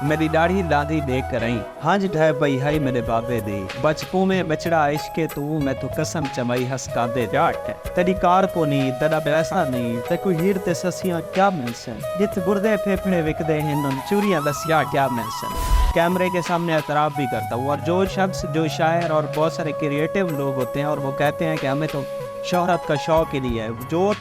मेरी दाढ़ी लादी देख कर आई, हाज ढह पई हाई मेरे बाबे दी। बचपन में बचड़ा इश्के तू, मैं तो कसम चमाई हंसका दे जाट। तेरी कार को नहीं, तेरा पैसा नहीं, ते कोई हीर ते ससियां क्या मिलसन। जित गुर्दे फेफड़े विकदे हैं उन चूरियां दसिया क्या मिलसन। कैमरे के सामने एतराफ़ भी करता हूँ। और जो शख्स, जो शायर और बहुत सारे क्रिएटिव लोग होते हैं और वो कहते हैं कि हमें तो शोहरत का शौक़ ही नहीं है, जो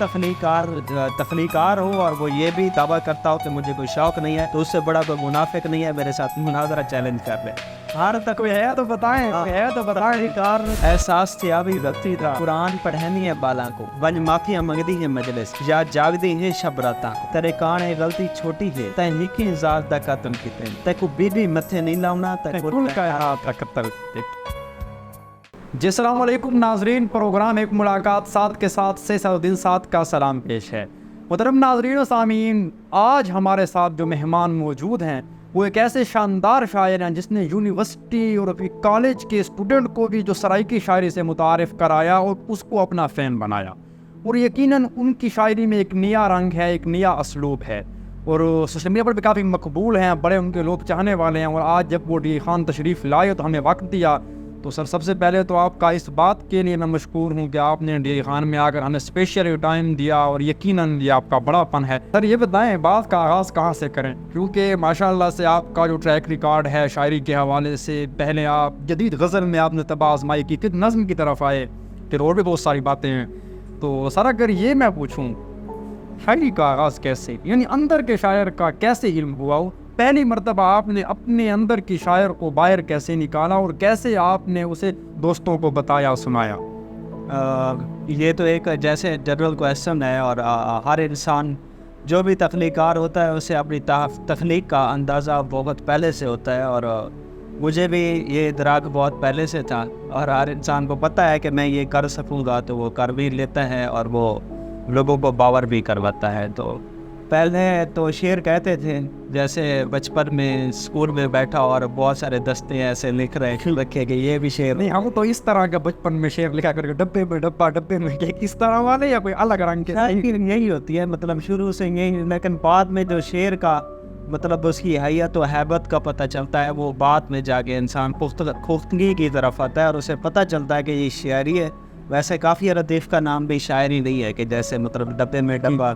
तख्लीकार हो और वो ये भी दावा करता हो कि मुझे कोई शौक़ नहीं है, तो उससे बड़ा कोई मुनाफिक नहीं है। मेरे साथ मुनाजरा चैलेंज कर ले। हर तक कोई है तो बताएं, कार एहसास से अभी व्यक्ति था, कुरान पढ़नी है बाला को, वंज माफिया मंगदी है मजलिस, या जागदी है शब राता। तेरे कान है गलती छोटी है, तै निकी जात दा कत्ल कीते, तै को बीबी मथे नहीं लाउना, तै कुल का हाथ कत्ल। जी अस्सलाम वालेकुम नाजरीन, प्रोग्राम एक मुलाकात साथ के साथ से सऊद्दीन साथ का सलाम पेश है। मुहतरम नाजरीन और सामीन, आज हमारे साथ जो मेहमान मौजूद हैं वो एक ऐसे शानदार शायर हैं जिसने यूनिवर्सिटी और अभी कॉलेज के स्टूडेंट को भी जो सराइकी शायरी से मुतारिफ़ कराया और उसको अपना फ़ैन बनाया। और यकीनन उनकी शायरी में एक नया रंग है, एक नया असलूब है और सोशल मीडिया पर भी काफ़ी मकबूल हैं, बड़े उनके लोग चाहने वाले हैं। और आज जब वो डी खान तशरीफ़ लाए तो हमें वक्त दिया, तो सर सबसे पहले तो आपका इस बात के लिए मैं मशकूर हूँ कि आपने डी खान में आकर हमें स्पेशल टाइम दिया और यकीनन ये आपका बड़ापन है। सर ये बताएं, बात का आगाज़ कहाँ से करें, क्योंकि माशाल्लाह से आपका जो ट्रैक रिकॉर्ड है शायरी के हवाले से, पहले आप जदीद गज़ल में आपने तबाह आज़माई की, फिर नज़्म की तरफ आए, फिर और भी बहुत सारी बातें हैं। तो सर अगर ये मैं पूछूँ शायरी का आगाज़ कैसे, यानी अंदर के शायर का कैसे इल्म हुआ हो, पहली मर्तबा आपने अपने अंदर की शायर को बाहर कैसे निकाला और कैसे आपने उसे दोस्तों को बताया सुनाया? ये तो एक जैसे जनरल क्वेश्चन है और हर इंसान जो भी तख्लीकार होता है उसे अपनी तख्लीक का अंदाज़ा बहुत पहले से होता है। और मुझे भी ये इदराक बहुत पहले से था और हर इंसान को पता है कि मैं ये कर सकूँगा, तो वो कर भी लेता है और वो लोगों को बावर भी करवाता है। तो पहले तो शेर कहते थे, जैसे बचपन में स्कूल में बैठा और बहुत सारे दस्ते ऐसे लिख रखे कि ये भी शेर नहीं, हम तो इस तरह का बचपन में शेर लिखा करके डब्बे में डब्बा, डब्बे में किस तरह वाले या कोई अलग रंग के? यही होती है, मतलब शुरू से यही। लेकिन बाद में जो शेर का मतलब उसकी हैयत और हैबत का पता चलता है, वो बाद में जाके इंसान पुख्तगी की तरफ आता है और उसे पता चलता है कि ये शायरी है। वैसे काफ़ी लतीफ़ का नाम भी शायरी नहीं है कि जैसे मतलब डब्बे में डब्बा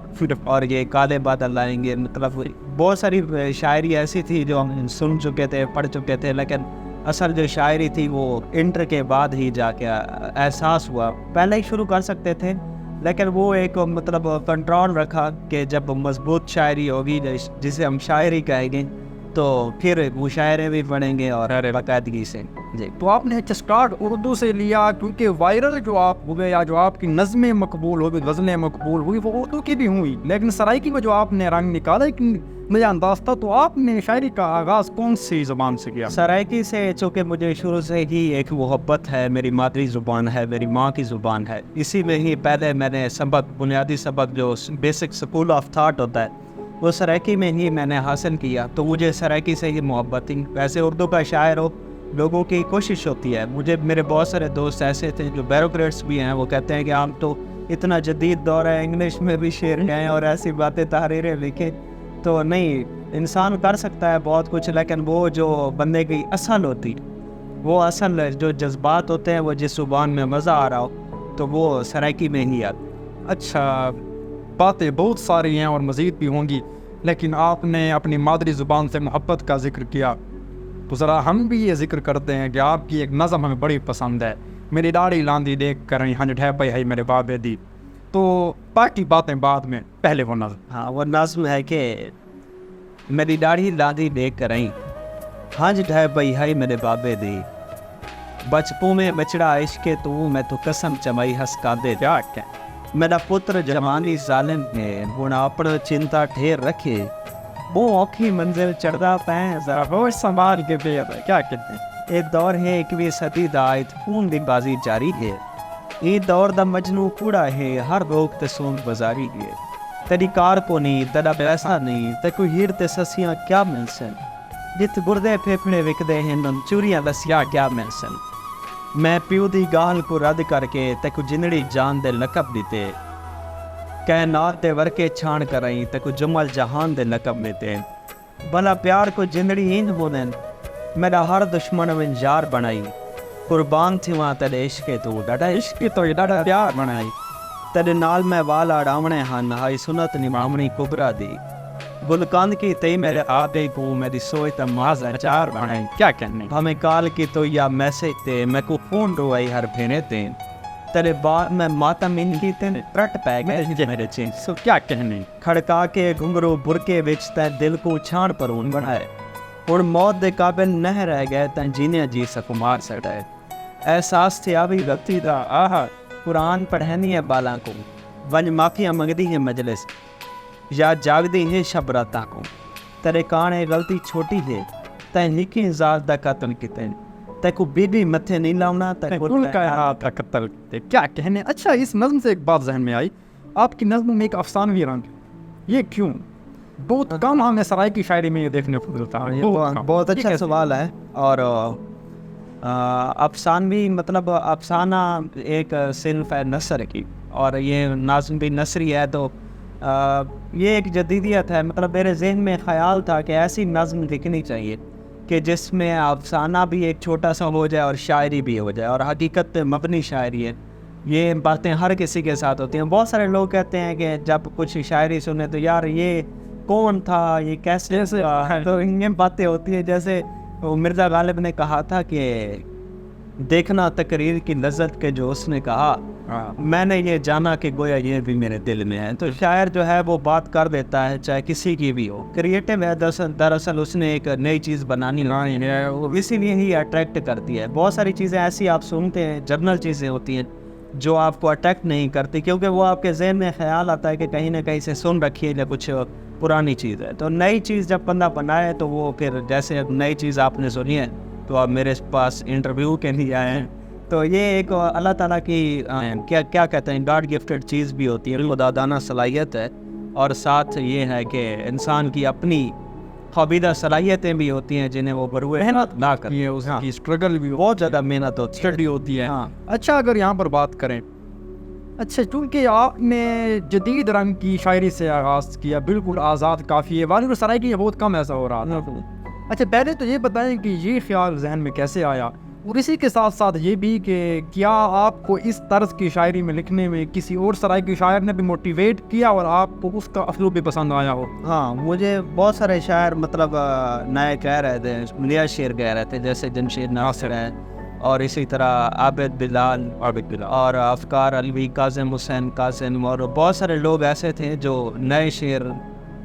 और ये काले बादल आएंगे, मतलब बहुत सारी शायरी ऐसी थी जो हम सुन चुके थे, पढ़ चुके थे, लेकिन असल जो शायरी थी वो इंटर के बाद ही जाके एहसास हुआ। पहले ही शुरू कर सकते थे, लेकिन वो एक मतलब कंट्रोल रखा कि जब मजबूत शायरी होगी जिसे हम शायरी कहेंगे तो फिर मुशायरे भी पढ़ेंगे और बाकायदगी से। जी, तो आपने स्टार्ट उर्दू से लिया, क्योंकि वायरल जो आप हुए या जो आपकी नज़में मकबूल हुई, गज़लें मकबूल हुई, वो उर्दू की भी हुई, लेकिन सराइकी में जो आपने रंग निकाला एक नया अंदाज़ था। तो आपने शायरी का आगाज़ कौन सी ज़ुबान से किया? सराइकी से, चूँकि मुझे शुरू से ही एक मोहब्बत है, मेरी मादरी ज़ुबान है, मेरी माँ की ज़ुबान है, इसी में ही पहले मैंने सबक, बुनियादी सबक जो बेसिक स्कूल ऑफ थाट होता है, वो सराइकी में ही मैंने हासिल किया। तो मुझे सराइकी से ही मोहब्बत थी। वैसे उर्दू का शायर हो, लोगों की कोशिश होती है। मेरे बहुत सारे दोस्त ऐसे थे जो ब्यूरोक्रेट्स भी हैं, वो कहते हैं कि आप तो इतना जदीद दौर है, इंग्लिश में भी शेर हैं और ऐसी बातें तहरीरें लिखे। तो नहीं, इंसान कर सकता है बहुत कुछ, लेकिन वो जो बंदे की असल होती, वो असल जो जज्बात होते हैं, वो जिस ज़ुबान में मज़ा आ रहा हो, तो वो सराइकी में ही आता। अच्छा, बातें बहुत सारी हैं और मज़ीद भी होंगी, लेकिन आपने अपनी मादरी ज़ुबान से मोहब्बत का जिक्र किया, तो ज़रा हम भी ये जिक्र करते हैं कि आपकी एक नज़म हमें बड़ी पसंद है, मेरी दाढ़ी लांदी देख कर हंज ढह पई है मेरे बाबे दी। तो बाकी बातें बाद में, पहले वो नज़म। हाँ, वो नज़म है कि मेरी दाढ़ी लांदी देख कर आई, हंज ढह पई है मेरे बाबे दी। बचपन में बचड़ा इश्के तू, मैं तो कसम चमाई हंसका दे जाट। मेरा पुत्र जवानी जालिम है, बुढ़ापड़ चिंता ठेर रखे, वो औखी मंजिल चढ़दा पैं, जरा होश संभाल के पे। क्या कहते हैं, एक दौर है 21वीं सदी दा, खून दी बाजी जारी है, ये दौर दा मजनू कूड़ा है, हर रोग ते सोन बाजारी है। तेरी कार को नहीं, तेरा पैसा नहीं, ते कोई हीर ते ससियां क्या मिलसन। जित गुर्दे फेफड़े विकदे हैं उन चूरियां दसिया क्या मिलसन। मैं प्यू दी गाल को रद्द करके तेको जिंदड़ी जान दे लकब दिते, कैनात दे वर्के छाण कराई तेको जमल जहान दे लकब दिते। भला प्यार को जिंदड़ी इंज बोलन मेरा हर दुश्मन में जार बनाई कुर्बान थी वहाँ तेरे इश्क तू डाडा इश्क तो डाडा प्यार बनाई तेरे नाल मैं वाल आड़ावने हन हाई सुनत निमामनी कुबरा दी गुलकंद की तई मेरे आदे को मेरी सोई तमाज अचार बनाई क्या कहने हमें काल की तो या मैसेज ते मैं को फोन रोई हर फेने ते तेरे बाद मैं मातम इनकी ते रट पै गए मेरे चेन सो क्या कहने खड़का के घुंघरू बुरके विच तै दिल को छाण परून बनाए हुण मौत दे काबिल न रह गए तै जीने जी सकुमार सटाए एहसास थे अभी व्यक्ति दा आह कुरान पढ़नी है बाला को वंज माफिया मंगदी है मजलिस या जागदी है शब रातां को तेरे काने गलती छोटी है तै निकी जात दा कत्ल किते तै को बीबी मथे नहीं लाउना तै कुल कायनात का कत्ल थे। क्या कहने। अच्छा, इस नज़्म से एक बात जहन में आई, आपकी नज़्म में एक अफसानवी रंग है, ये क्यों? बहुत कम हमें सराय की शायरी में ये देखने को मिलता है। बहुत अच्छा सवाल है। और अफसानवी मतलब अफसाना एक सिन्फ है नसर की, और ये नाज़िम भी नसरी है, तो ये एक जदीदियत है। मतलब मेरे जहन में ख़याल था कि ऐसी नज़्म लिखनी चाहिए कि जिसमें अफसाना भी एक छोटा सा हो जाए और शायरी भी हो जाए, और हकीकत पे मबनी शायरी है। ये बातें हर किसी के साथ होती हैं। बहुत सारे लोग कहते हैं कि जब कुछ शायरी सुने तो यार ये कौन था, ये कैसे तो ये बातें होती हैं। जैसे वो मिर्ज़ा गालिब ने कहा था कि देखना तकरीर की लज्जत के जो उसने कहा, मैंने ये जाना कि गोया ये भी मेरे दिल में है। तो शायर जो है वो बात कर देता है, चाहे किसी की भी हो। क्रिएटिव है, दरअसल उसने एक नई चीज़ बनानी है, वो इसीलिए ही अट्रैक्ट करती है। बहुत सारी चीज़ें ऐसी आप सुनते हैं, जर्नल चीज़ें होती हैं जो आपको अट्रैक्ट नहीं करती, क्योंकि वो आपके जहन में ख्याल आता है कि कहीं ना कहीं से सुन रखी है या कुछ पुरानी चीज़ है। तो नई चीज़ जब बंदा बनाए तो वो फिर, जैसे नई चीज़ आपने सुनी है तो आप मेरे पास इंटरव्यू के लिए आए हैं, तो ये एक अल्लाह ताला की क्या कहते हैं, गॉड गिफ्टेड चीज़ भी होती है, खुदादाना सलाहियत है। और साथ ये है कि इंसान की अपनी ख्वाबीदा सलाहियतें भी होती हैं जिन्हें वो बरूए मेहनत ना करें, उसकी स्ट्रगल भी बहुत ज़्यादा मेहनत होती है, स्टडी होती है। हाँ। अच्छा, अगर यहाँ पर बात करें, अच्छा चूँकि आपने जदीद रंग की शायरी से आगाज़ किया, बिल्कुल आज़ाद काफ़ी है, वालिद सराय की बहुत कम ऐसा हो रहा था। अच्छा, पहले तो ये बताएं कि ये ख्याल जहन में कैसे आया, और इसी के साथ साथ ये भी कि क्या आपको इस तर्ज की शायरी में लिखने में किसी और सराय की शायर ने भी मोटिवेट किया और आपको उसका असलूब भी पसंद आया हो? हाँ, मुझे बहुत सारे शायर मतलब नए कह रहे थे, नया शेर कह रहे थे, जैसे जमशेद नासिर है, और इसी तरह आबिद बिलाल और अफकार अलवी, कासिम हुसैन कासिम, और बहुत सारे लोग ऐसे थे जो नए शेर,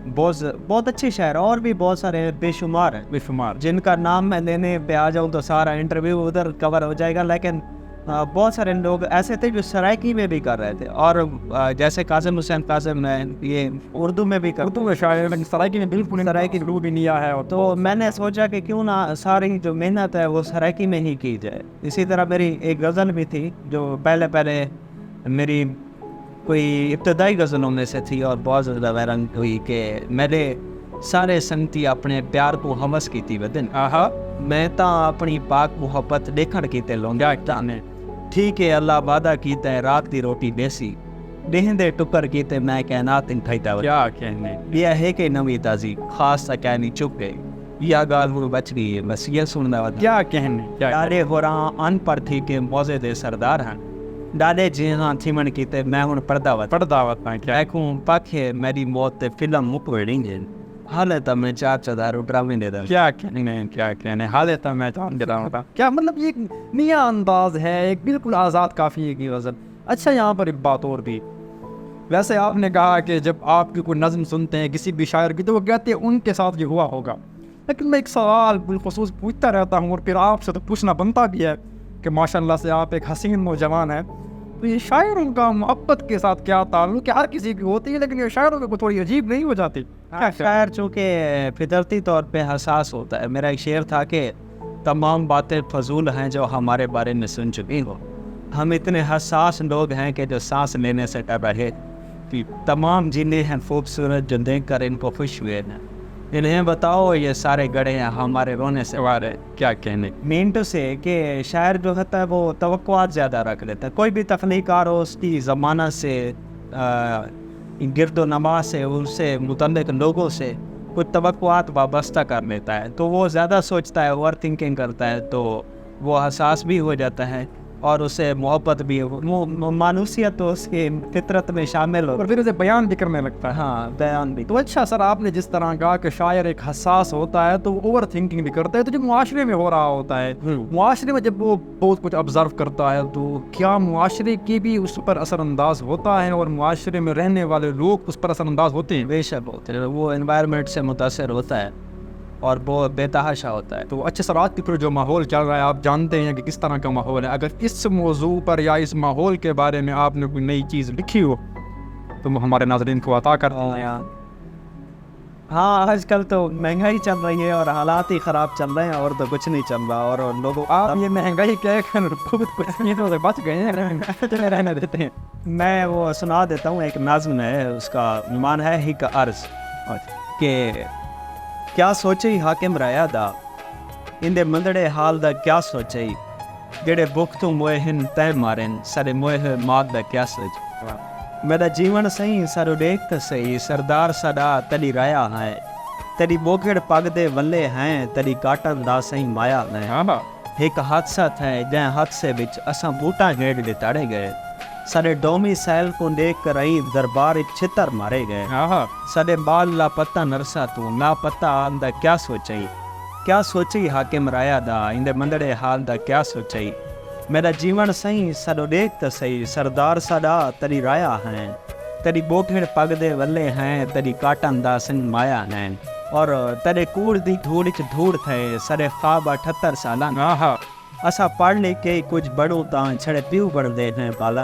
बहुत अच्छे शायर, और भी बहुत सारे बेशुमार हैं जिनका नाम मैं लेने पे आ जाऊँ तो सारा इंटरव्यू उधर कवर हो जाएगा। लेकिन बहुत सारे लोग ऐसे थे जो सराइकी में भी कर रहे थे, और जैसे कासिम हुसैन कासिम है, ये उर्दू में भी उर्दू में शायर, लेकिन सराइकी में बिल्कुल सराइकी शुरू भी नहीं आया है। तो मैंने सोचा कि क्यों ना सारी जो मेहनत है वो सराइकी में ही की जाए। इसी तरह मेरी एक गज़ल भी थी जो पहले मेरी कोई इब्तदाई गज़लों में से थी, और बहुत ज़्यादा वैरंग हुई कि मेरे सारे संगती अपने प्यार को हमस की थी वदन, मैं तो अपनी पाक मुहब्बत देखण कीते लौंगा जाने, ठीक है अल्लाह वादा कीता है रात की रोटी देसी, देहंदे टुकर कीते मैं कहनात इन खाईता। क्या कहने, यह है कि नवी ताजी खास सा कहनी चुप गई, यह गाल वो बच गई है, बस ये सुनना। क्या कहने, डाले हो रहा अनपढ़ थी के मौजे दे सरदार हैं, डाले जी हाँ थीमन कीते मैं हूँ पढ़दावत मैं क्या कहूँ पाखे मेरी मौत ते फिल्म मुक वेड़ेंगे, हाले तब मैं चार चदारू ड्रामे दे दा। क्या कहने हाले तब मैं चांद दे रहा था। क्या मतलब ये एक नया अंदाज है, एक बिल्कुल आज़ाद काफ़ी की गज़ल। अच्छा, यहाँ पर एक बात और भी, वैसे आपने कहा कि जब आपकी कोई नज़्म सुनते हैं किसी भी शायर की तो वो कहते हैं उनके साथ ये हुआ होगा, लेकिन मैं एक सवाल बिलखुसूस पूछता रहता हूँ, और फिर आपसे तो पूछना बनता भी है कि माशाल्लाह से आप एक हसीन नौजवान हैं, तो ये शायरों का मोहब्बत के साथ क्या ताल्लुक? हर किसी की होती है, लेकिन ये शायरों को थोड़ी अजीब नहीं हो जाती? शायर चूँकि फितरती तौर पे हसास होता है। मेरा एक शेर था कि तमाम बातें फजूल हैं जो हमारे बारे में सुन चुकी हो, हम इतने हसास लोग हैं कि जो सांस लेने से डर रहे, कि तमाम जिन्हें हैं खूबसूरत जो देख कर इनको खुश हुए हैं, इन्हें बताओ ये सारे गड़े हैं हमारे रोने से वारे। क्या कहने, मीनटू से कि शायर जो होता है वो तवक्कुआत ज़्यादा रख लेता है। कोई भी तख्लीकार हो उसकी ज़माना से गिरदो नमा से, उससे मुतल्लिक लोगों से कुछ तवक्कुआत वाबस्ता कर लेता है, तो वो ज़्यादा सोचता है, ओवर थिंकिंग करता है, तो वो हसास भी हो जाता है और उसे मोहब्बत भी, वो मानूसियत तो उसकी फितरत में शामिल हो। और फिर उसे बयान भी करने लगता है। हाँ, बयान भी। तो अच्छा सर, आपने जिस तरह कहा कि शायर एक हसास होता है तो ओवर थिंकिंग भी करता है, तो जो मुआशरे में हो रहा होता है, मुआशरे में जब वो बहुत कुछ ऑब्जर्व करता है, तो क्या मुआशरे की भी उस पर असरअंदाज होता है और मुआशरे में रहने वाले लोग उस पर असरअंदाज होते हैं? बेशक होते हैं, वो एनवायरनमेंट से मुतासर होता है और वो बेतहाशा होता है। तो अच्छा सर, आज की फिर जो माहौल चल रहा है, आप जानते हैं कि किस तरह का माहौल है। अगर इस मौजू पर या इस माहौल के बारे में आपने कोई नई चीज़ लिखी हो तो वो हमारे नाज़रीन को अता कर दें। हाँ, आजकल तो महंगाई चल रही है और हालात ही ख़राब चल रहे हैं, और तो कुछ नहीं चल रहा। और लोगों आप ये महंगाई क्या है, कुछ बच गए हैं, चले रहने देते हैं। मैं वो सुना देता हूँ, एक नज़्म है, उसका नुमान है हिक अर्ज़ के क्या सोचे हाकिम राया दा इंदे मंदड़े हाल दा क्या सोचे जेड़े बुख तो मोए हिन तय मारेन सारे मोए मात दा क्या सोच। मेरा जीवन सही सारो देख तो सही सरदार सदा तड़ी राया है तड़ी बोखेड़ पग दे वल्ले हैं तड़ी काटन दा सही माया है। एक हादसा था जै हादसे विच असां बूटा गेड़ दे ताड़े गए सारे डोमी सैल को देख कर आई दरबार छितर मारे गए। सारे बाल लापता नरसा तू लापता आंदा क्या सोचई हाकिम राया दा इंदे मंदड़े हाल दा क्या सोचई। मेरा जीवन सही सरो देख तो सही सरदार साडा तरी राया हैं तरी बोखेड़ पग दे वल्ले हैं तरी काटन दा संग माया हैं और तेरे कूड़ दी धूड़ च धूड़ थे सरे ख्वाब 78 साल असा पढ़ लिख के कुछ बड़ो ता छड़े प्यू बढ़ते हैं बाला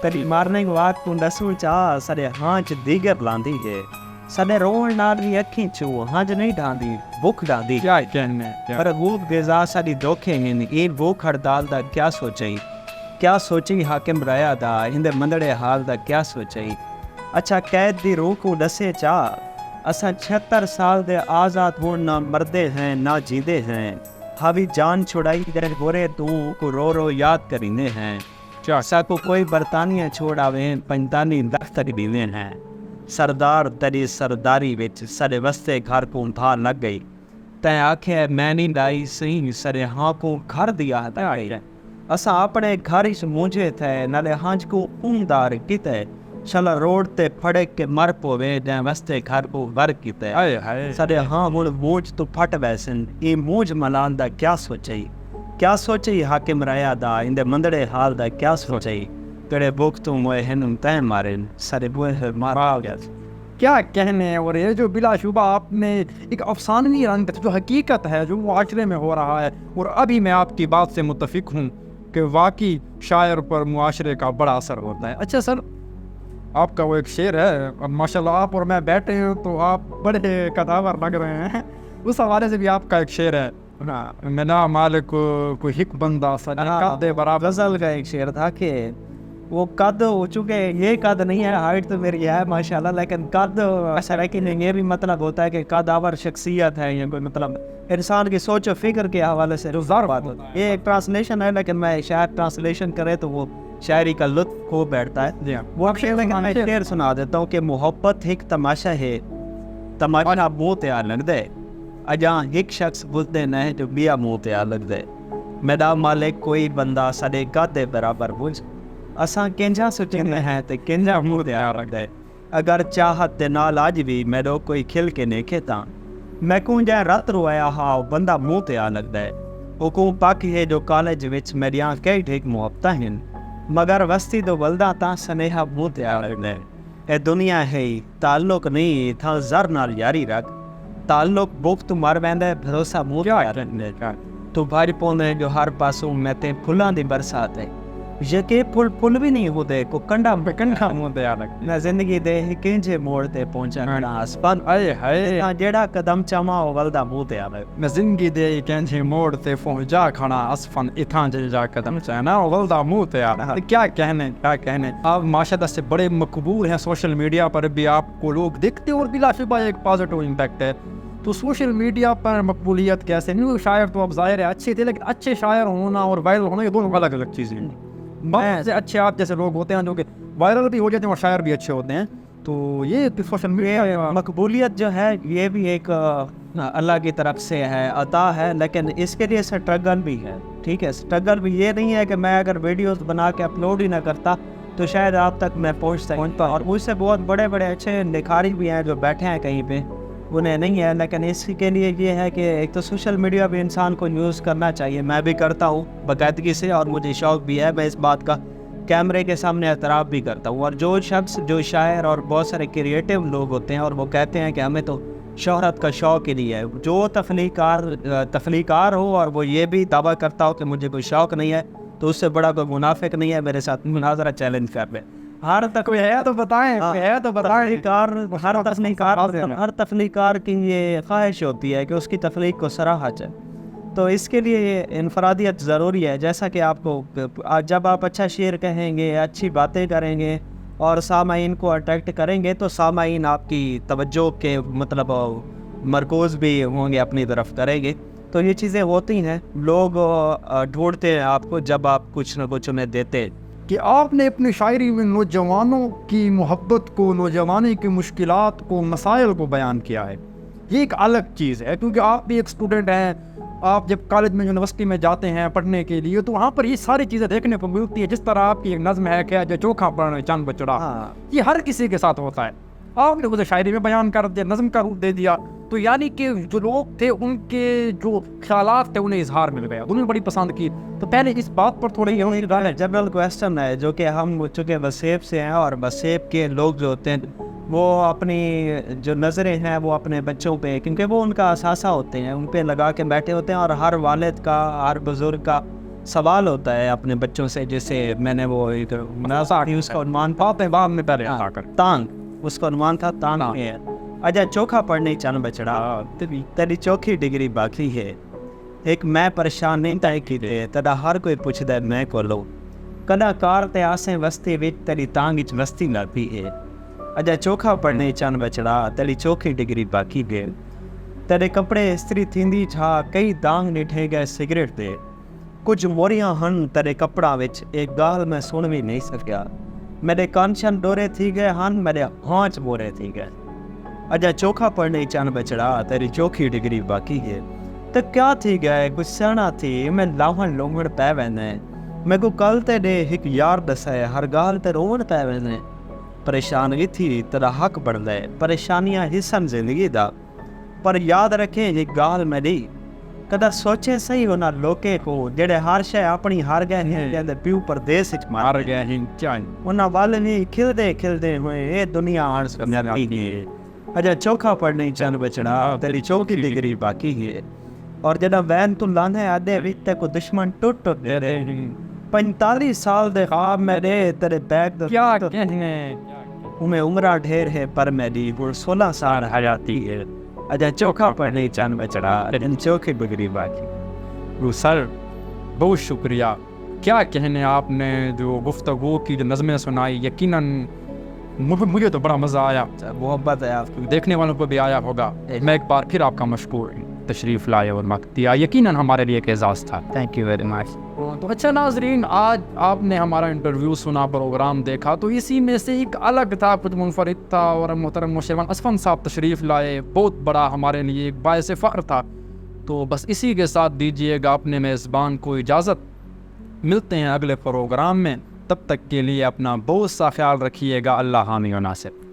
तेरी मारने के बाद तू दसूं चाह सरे हांच दीगर लांदी है सरे रोन नाल भी अखी छू हांच नहीं डांदी भूख डांदी क्या कहने पर गूब गेजा सारी दोखे हैं ये भूख हड़ताल दा क्या सोची हाकिम राया दा इंदे मंदड़े हाल दा क्या सोचई। अच्छा कैद दी रूह को दसे चाह असा 76 साल दे आज़ाद होण ना मरदे हैं ना जींदे हैं हावी जान छुड़ाई दे गोरे तू को रो याद करींदे हैं चासा को कोई बरतानिया छोड़ आवे पंजतानी दख्तर दीवे हैं सरदार तरी सरदारी विच सरे वस्ते घर को था लग गई तै आखे मैं नहीं लाई सही सरे हाँ को घर दिया है असा अपने घर इस मूंझे थे नाले हांज को ऊंदार किते चला रोड ते फड़े के मर पोवे जै वस्ते घर को वर किते सरे हाँ मुड़ मूझ तो फट वैसन ये मूझ मलान दा क्या सोचई हाकिम राया दा इंदे मंदड़े हाल दा क्या सोचई तेरे बुख तो मोए हिन तय मारेन सरे बुए मारा गया। क्या कहने। और ये जो बिलाशुबा आपने एक अफसानवी रंग जो हकीकत है जो मुआशरे में हो रहा है, और अभी मैं आपकी बात से मुत्तफिक हूँ कि वाकई शायर पर मुआशरे का बड़ा असर होता है। अच्छा सर, आपका वो एक शेर है और माशाल्लाह आप और मैं बैठे हैं तो आप बड़े कदावर लग रहे हैं, उस हवाले से भी आपका एक शेर है मेरा मालिक को हिक बंदा सदे बराबर। गज़ल का एक शेर था कि वो कद हो चुके, ये कद नहीं है, हाइट तो मेरी है माशाल्लाह, लेकिन कद ऐसा है कि ये भी मतलब होता है कि कदावर शख्सियत है या कोई मतलब इंसान की सोच और फिक्र के हवाले से रुज़ार बात होती है। ये एक ट्रांसलेशन है, लेकिन मैं शायद ट्रांसलेशन करे तो वो शायरी का लुत्फ खो बैठता है। वो अक्षर मैं शेर सुना देता हूँ कि मोहब्बत एक तमाशा है तमाशा मुँह तैयार लग दे अजा एक शख्स बुझते न जो बिया मुँह तैयार लग दे मेरा मालिक कोई बंदा सडे कादे बराबर बुझ असां कंहिंजा सोचींदे हैं तो कंहिंजा मुँह तैयार रख दे अगर चाहत दे नाल अज भी मेरो कोई खिल के नेखे तां मैं को जै रत रोया हा बंदा मुँह तैयार लगदा है वो को पक है जो कॉलेज विच मेरियां कई ठीक मुहब्बतां हैं मगर वस्ती तो वलदा तां सनेहा मुँह तैयार लगदा है ए दुनिया है ताल्लुक नहीं था जर नाल यारी रख ताल्लुक बुख तू मर वैंदा भरोसा मुँह तैयार रखने का तू भर पौंदे जो हर पासों मैं ते फुलां दी बरसात है यके फुल भी नहीं होते को कंडा मुँह तैयार रख मैं जिंदगी दे कंहिंजे मोड़ ते पहुंचण आसपान आए हाय जेड़ा कदम चामा वलदा मुँह तैयार रख मैं जिंदगी दे कंहिंजे मोड़ ते पहुंचा खड़ा असफन इथां जा कदम चाहना वलदा मुँह तैयार। क्या कहने आप माशाल्लाह से बड़े मकबूल हैं, सोशल मीडिया पर भी आपको लोग देखते और बिलाशुबा एक पॉजिटिव इम्पैक्ट है। तो सोशल मीडिया पर मकबूलियत कैसे नहीं, शायर तो अब ज़ाहिर है अच्छे थे, लेकिन अच्छे शायर होना और वायरल होना ये दोनों अलग अलग चीज़ें हैं। बहुत से अच्छे आप जैसे लोग होते हैं जो कि वायरल भी हो जाते हैं और शायर भी अच्छे होते हैं, تو یہ سوشل میڈیا مقبولیت جو ہے یہ بھی ایک اللہ کی طرف سے ہے، عطا ہے، لیکن اس کے لیے اسٹرگل بھی ہے. ٹھیک ہے، اسٹرگل بھی یہ نہیں ہے کہ میں اگر ویڈیوز بنا کے اپلوڈ ہی نہ کرتا تو شاید آپ تک میں پہنچ سکتا. اور مجھ سے بہت بڑے بڑے اچھے لکھاری بھی ہیں جو بیٹھے ہیں کہیں پہ، انہیں نہیں ہے. لیکن اس کے لیے یہ ہے کہ ایک تو سوشل میڈیا بھی انسان کو یوز کرنا چاہیے. میں بھی کرتا ہوں باقاعدگی سے، اور مجھے شوق بھی ہے، میں اس بات کا کیمرے کے سامنے اعتراف بھی کرتا ہوں. اور جو شخص، جو شاعر اور بہت سارے کریٹیو لوگ ہوتے ہیں اور وہ کہتے ہیں کہ ہمیں تو شہرت کا شوق ہی نہیں ہے، جو تخلیقار ہو اور وہ یہ بھی دعویٰ کرتا ہو کہ مجھے کوئی شوق نہیں ہے، تو اس سے بڑا کوئی منافق نہیں ہے. میرے ساتھ مناظرہ چیلنج کر لیں. ہر تخلیقار کی یہ خواہش ہوتی ہے کہ اس کی تخلیق کو سراہا جائے. تو اس کے لیے یہ انفرادیت ضروری ہے. جیسا کہ آپ کو جب آپ اچھا شعر کہیں گے، اچھی باتیں کریں گے اور سامعین کو اٹریکٹ کریں گے تو سامعین آپ کی توجہ کے مطلب مرکوز بھی ہوں گے، اپنی طرف کریں گے. تو یہ چیزیں ہوتی ہیں، لوگ ڈھونڈتے ہیں آپ کو جب آپ کچھ نہ کچھ انہیں دیتے. کہ آپ نے اپنی شاعری میں نوجوانوں کی محبت کو، نوجوانی کی مشکلات کو، مسائل کو بیان کیا ہے. یہ ایک الگ چیز ہے، کیونکہ آپ بھی ایک اسٹوڈنٹ ہیں. آپ جب کالج میں، یونیورسٹی میں جاتے ہیں پڑھنے کے لیے تو وہاں پر یہ ساری چیزیں دیکھنے کو ملتی ہے. جس طرح آپ کی ایک نظم ہے کہ جو چوکھا پڑھنے چاند بچڑا، یہ ہر کسی کے ساتھ ہوتا ہے. آپ نے اسے شاعری میں بیان کر دیا، نظم کا روپ دے دیا. تو یعنی کہ جو لوگ تھے ان کے جو خیالات تھے انہیں اظہار مل گیا، انہوں نے بڑی پسند کی. تو پہلے اس بات پر تھوڑی جنرل کویسچن ہے جو کہ ہم چونکہ وسیب سے ہیں، اور وسیب کے لوگ جو ہوتے ہیں وہ اپنی جو نظریں ہیں وہ اپنے بچوں پہ، کیونکہ وہ ان کا اثاثہ ہوتے ہیں، ان پہ لگا کے بیٹھے ہوتے ہیں. اور ہر والد کا، ہر بزرگ کا سوال ہوتا ہے اپنے بچوں سے. جیسے میں نے وہ ایک مناظرہ تھی، اس کا عنوان تھا میں پہلے تانگ. اس کا عنوان تھا تانگ ہے. اجا چوکھا پڑھنے چن بچڑا، تیری چوکھی ڈگری باقی ہے. ایک میں پریشان نہیں طے کی دے، تیرا ہر کوئی پوچھدا میں کو لو. کدا کار تے آسیں وستی وچ تیری تانگ وچ وستی لگی ہے. اجا چوکھا پڑھنے چن بچڑا، تیری چوکھی ڈگری باقی ہے. تیرے کپڑے استری تھیندی چھا، کئی دانگ نٹھے گئے سگریٹ دے. کچھ موریاں ہن تیرے کپڑا وچ، ایک گال میں سن بھی نہیں سکیا. میرے کانچن ڈورے تھی گئے ہن، میرے ہانچ مورے تھی گئے. اجا چوکھا پڑھنے چن بچڑا، تیری چوکھی ڈگری باقی ہے. تو کیا تھی گئے کچھ سینا تھی، میں لاہن لونگڑ پہ وینے. میں کو کل تے دے ایک یار دسے، ہر گال تے روون پہ وینے. پریشانی تھی تیرا حق بڑھ لے، پریشانیاں حصن زندگی دا. پر یاد رکھیں یہ گال میری، کدا سوچے صحیح ہونا لوکے کو جڑے ہر شے اپنی ہار گئے ہیں تے پیو پردیس وچ مار گئے ہیں. انہاں والے نہیں کھلدے ہوئے اے دنیا آن سمجھاتی ہے. اجا چوکھا پڑھنے چن بچڑا، تیری چوکھی ڈگری باقی ہے. اور جڑا وین تو لاندے آدھے وچ تے کو دشمن ٹوٹ دے رہے. 45 سال دے خواب میرے تیرے بیگ کیا کہنے، میں عمرہ ڈھیر ہے پر میری 16 سال حیاتی ہے. اجا چوکھا پڑھنے چن بچڑا، تیری چوکھی ڈگری باقی. سر بہت شکریہ. کیا کہنے آپ نے جو گفتگو کی جو نظمیں سنائی، یقیناً مجھے تو بڑا مزہ آیا. محبت ہے آپ کی، دیکھنے والوں کو بھی آیا ہوگا. میں ایک بار پھر آپ کا مشکور ہوں، تشریف لائے اور وقت دیا، یقیناً ہمارے لیے ایک اعزاز تھا. Thank you very much. تو اچھا ناظرین، آج آپ نے ہمارا انٹرویو سنا، پروگرام دیکھا، تو اسی میں سے ایک الگ تھا، کچھ منفرد تھا. اور محترم مشرف اسفن صاحب تشریف لائے، بہت بڑا ہمارے لیے ایک باعث فخر تھا. تو بس اسی کے ساتھ دیجیے گا اپنے میزبان کو اجازت. ملتے ہیں اگلے پروگرام میں، تب تک کے لیے اپنا بہت سا خیال رکھیے گا. اللہ حامی و ناصر.